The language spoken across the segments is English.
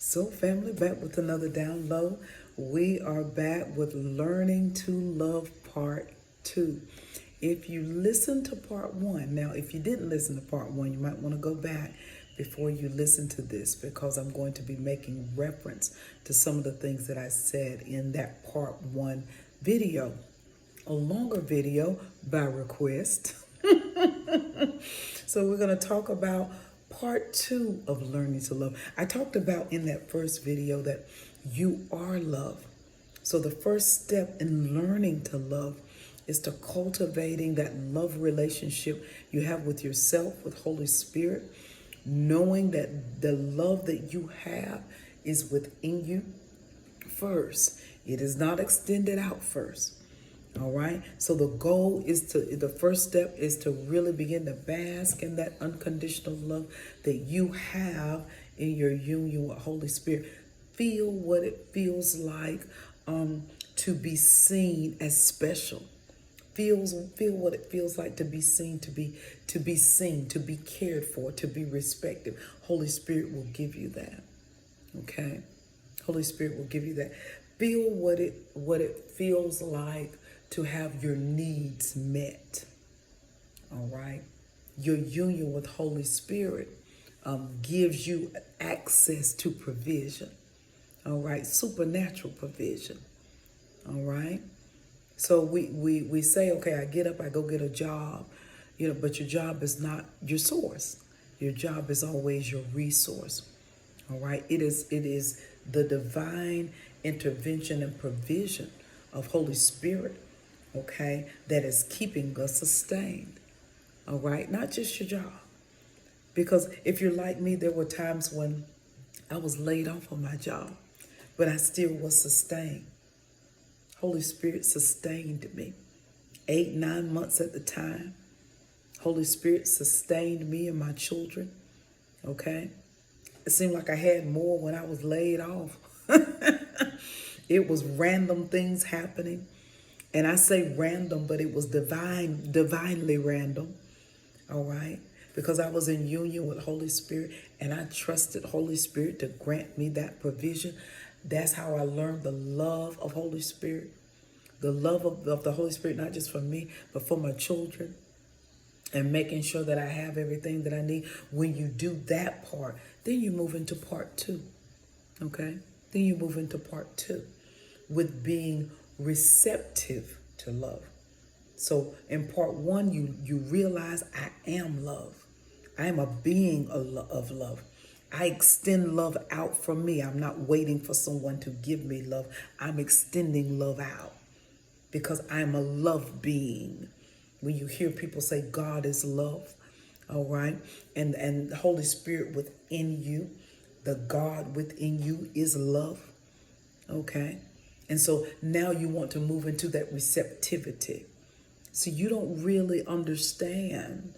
So, family, back with another download. We are back with Learning to Love Part 2. If you listen to Part 1, now, if you didn't listen to Part 1, you might want to go back before you listen to this because I'm going to be making reference to some of the things that I said in that Part 1 video. A longer video by request. So we're going to talk about part 2 of Learning to Love. I talked about in that first video that you are love. So the first step in learning to love is to cultivating that love relationship you have with yourself, with Holy Spirit, knowing that the love that you have is within you first. It is not extended out first. All right. So the goal is the first step is to really begin to bask in that unconditional love that you have in your union with Holy Spirit. Feel what it feels like to be seen as special. Feel what it feels like to be seen, to be seen, to be cared for, to be respected. Holy Spirit will give you that. Okay. Holy Spirit will give you that. Feel what it feels like to have your needs met. All right. Your union with Holy Spirit gives you access to provision. All right. Supernatural provision. All right. So we say, okay, I get up, I go get a job, but your job is not your source. Your job is always your resource. All right. It is the divine intervention and provision of Holy Spirit, okay, that is keeping us sustained. All right. Not just your job. Because if you're like me, there were times when I was laid off on my job, but I still was sustained. Holy Spirit sustained me. 8, 9 months at the time. Holy Spirit sustained me and my children. Okay. It seemed like I had more when I was laid off. It was random things happening. And I say random, but it was divinely random. All right. Because I was in union with Holy Spirit and I trusted Holy Spirit to grant me that provision. That's how I learned the love of Holy Spirit. The love of the Holy Spirit, not just for me, but for my children. And making sure that I have everything that I need. When you do that part, then you move into part 2. Okay? Then you move into part 2 with being receptive to love. So in part 1, you realize I am love. I am a being of love. I extend love out from me. I'm not waiting for someone to give me love. I'm extending love out because I'm a love being. When you hear people say God is love, all right, and the Holy Spirit within you, the God within you is love, okay? And so now you want to move into that receptivity. So you don't really understand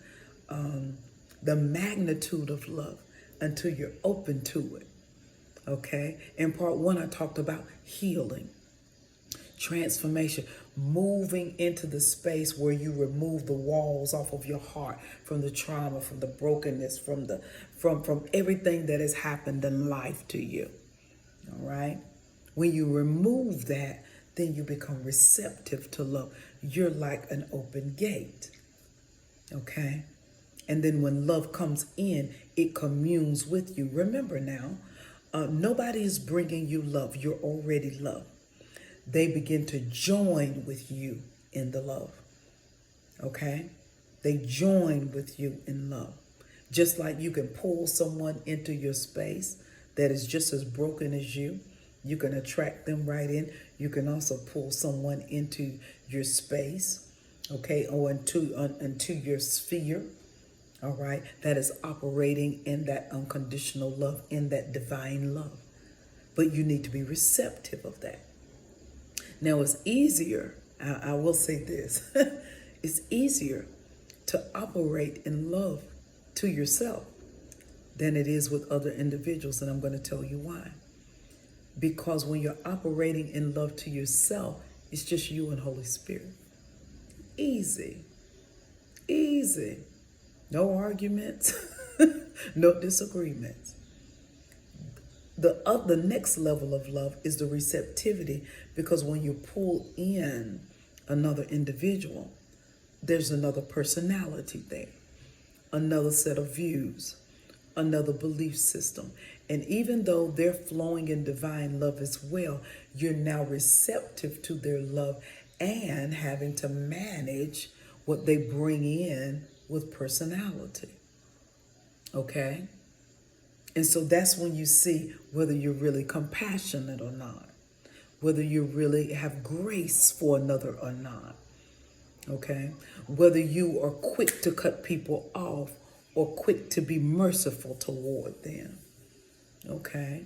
the magnitude of love until you're open to it, okay? In part 1, I talked about healing, transformation, moving into the space where you remove the walls off of your heart from the trauma, from the brokenness, from everything that has happened in life to you. All right. When you remove that, then you become receptive to love. You're like an open gate. Okay. And then when love comes in, it communes with you. Remember now, nobody is bringing you love. You're already loved. They begin to join with you in the love. Okay? They join with you in love. Just like you can pull someone into your space that is just as broken as you. You can attract them right in. You can also pull someone into your space, okay, or into your sphere, all right, that is operating in that unconditional love, in that divine love. But you need to be receptive of that. Now, it's easier, I will say this, it's easier to operate in love to yourself than it is with other individuals, and I'm going to tell you why. Because when you're operating in love to yourself, it's just you and Holy Spirit. Easy. Easy. No arguments, no disagreements. The next level of love is the receptivity, because when you pull in another individual, there's another personality there, another set of views, another belief system. And even though they're flowing in divine love as well, you're now receptive to their love and having to manage what they bring in with personality. Okay? And so that's when you see whether you're really compassionate or not, whether you really have grace for another or not. Okay? Whether you are quick to cut people off or quick to be merciful toward them. Okay?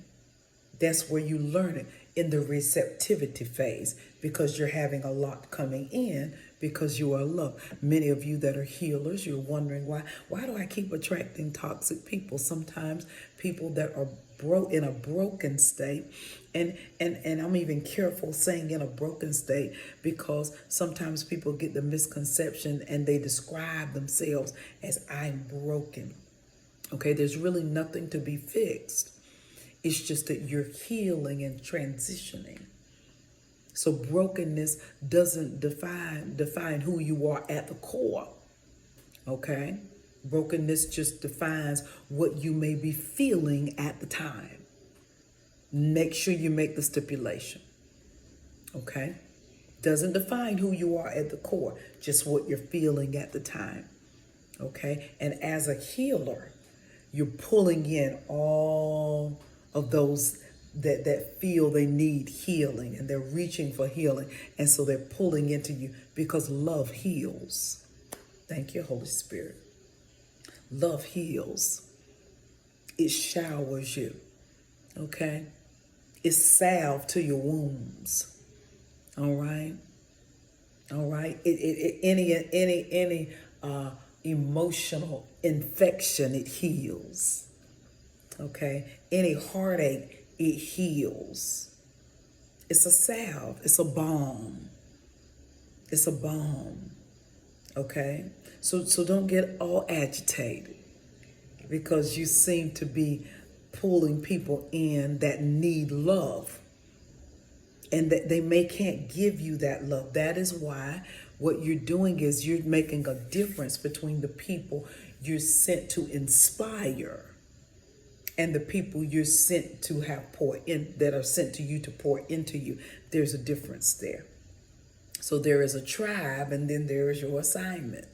That's where you learn it, in the receptivity phase, because you're having a lot coming in because you are loved. Many of you that are healers, you're wondering why do I keep attracting toxic people? Sometimes people that are in a broken state, and I'm even careful saying in a broken state, because sometimes people get the misconception and they describe themselves as I'm broken. Okay, there's really nothing to be fixed. It's just that you're healing and transitioning. So brokenness doesn't define who you are at the core. Okay? Brokenness just defines what you may be feeling at the time. Make sure you make the stipulation. Okay? Doesn't define who you are at the core, just what you're feeling at the time. Okay? And as a healer, you're pulling in all of those that feel they need healing, and they're reaching for healing, and so they're pulling into you, because love heals. Thank you, Holy Spirit. Love heals. It showers you. Okay? It's salve to your wounds. All right? All right? Any emotional infection, it heals. Okay? Any heartache, it heals. It's a salve. It's a balm. It's a balm. Okay? So don't get all agitated because you seem to be pulling people in that need love, and that they can't give you that love. That is why what you're doing is you're making a difference between the people you're sent to inspire and the people you're sent to have pour in, that are sent to you to pour into you. There's a difference there. So there is a tribe, and then there is your assignment.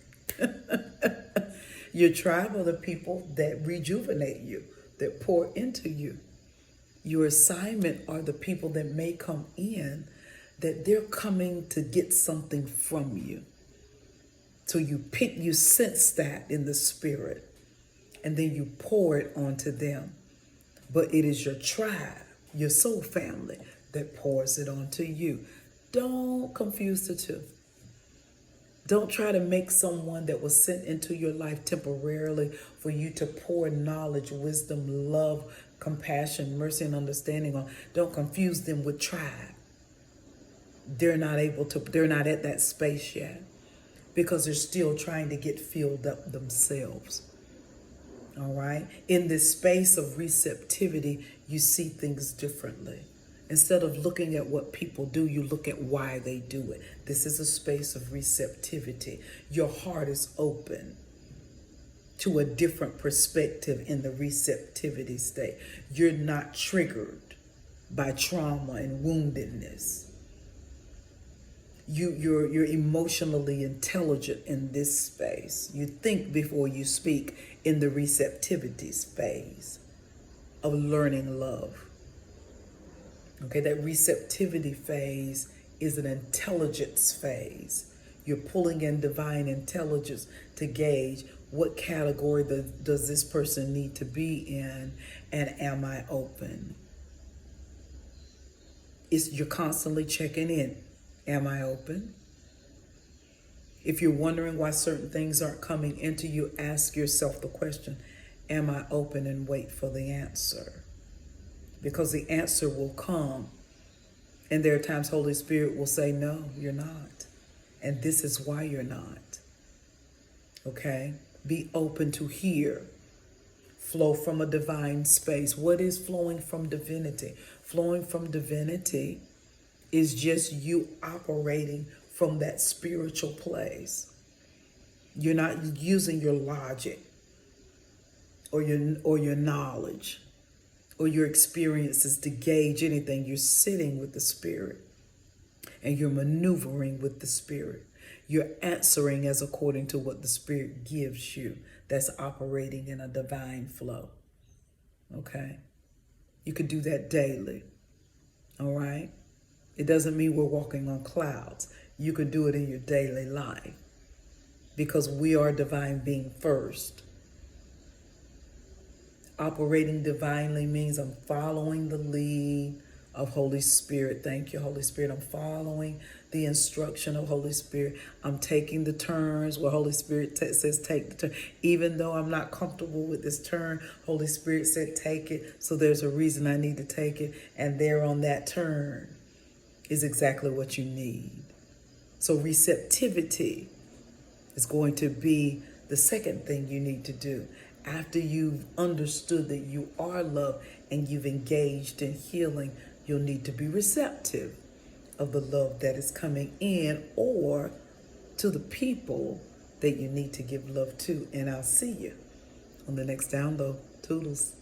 Your tribe are the people that rejuvenate you, that pour into you. Your assignment are the people that may come in, that they're coming to get something from you. So you sense that in the spirit, and then you pour it onto them. But it is your tribe, your soul family, that pours it onto you. Don't confuse the two. Don't try to make someone that was sent into your life temporarily for you to pour knowledge, wisdom, love, compassion, mercy, and understanding on. Don't confuse them with tribe. They're not at that space yet, because they're still trying to get filled up themselves. All right? In this space of receptivity, you see things differently. Instead of looking at what people do, you look at why they do it. This is a space of receptivity. Your heart is open to a different perspective in the receptivity state. You're not triggered by trauma and woundedness. You're emotionally intelligent in this space. You think before you speak in the receptivity phase of learning love. Okay, that receptivity phase is an intelligence phase. You're pulling in divine intelligence to gauge what category does this person need to be in, and am I open? You're constantly checking in. Am I open? If you're wondering why certain things aren't coming into you, ask yourself the question, am I open, and wait for the answer? Because the answer will come. And there are times Holy Spirit will say, no, you're not. And this is why you're not. Okay? Be open to hear flow from a divine space. What is flowing from divinity? Flowing from divinity is just you operating from that spiritual place. You're not using your logic or your knowledge or your experiences to gauge anything. You're sitting with the Spirit and you're maneuvering with the Spirit. You're answering as according to what the Spirit gives you. That's operating in a divine flow. Okay? You could do that daily. All right? It doesn't mean we're walking on clouds. You could do it in your daily life because we are divine being first. Operating divinely means I'm following the lead of Holy Spirit. Thank you, Holy Spirit. I'm following the instruction of Holy Spirit. I'm taking the turns where Holy Spirit says take the turn. Even though I'm not comfortable with this turn, Holy Spirit said take it. So there's a reason I need to take it. And there on that turn is exactly what you need. So receptivity is going to be the second thing you need to do. After you've understood that you are loved and you've engaged in healing, you'll need to be receptive of the love that is coming in or to the people that you need to give love to. And I'll see you on the next download. Toodles.